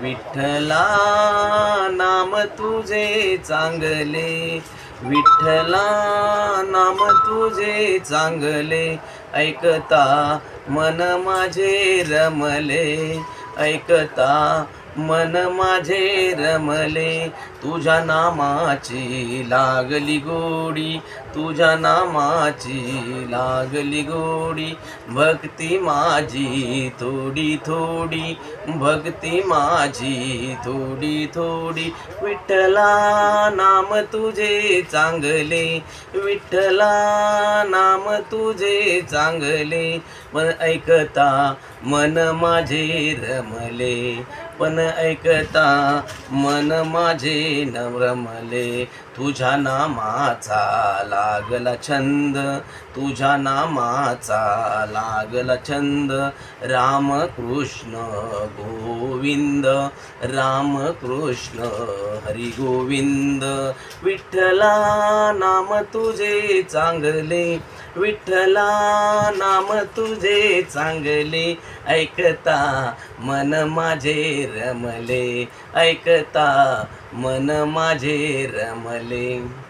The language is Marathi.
विठ्ठला नाम तुझे चांगले, विठ्ठला नाम तुझे चांगले, ऐकता मन माझे रमले, ऐकता मन माझे रमले. तुझ्या नामाची लागली गोडी, तुझ्या नामाची लागली गोडी, भक्ती माझी थोडी थोडी, भक्ती माझी थोडी थोडी. विठ्ठला नाम तुझे चांगले, विठ्ठला नाम तुझे चांगले, पण ऐकता मन माझे रमले, पण ऐकता मन माझे न रमले. तुझ्या नामाचा लागला छंद, तुझ्या नामाचा लागला छंद, राम कृष्ण गोविंद, राम कृष्ण हरी गोविंद. विठ्ठला नाम तुझे चांगले, विठ्ठला नाम तुझे चांगले, ऐकता मन माझे रमले, ऐकता मन माझे रमले.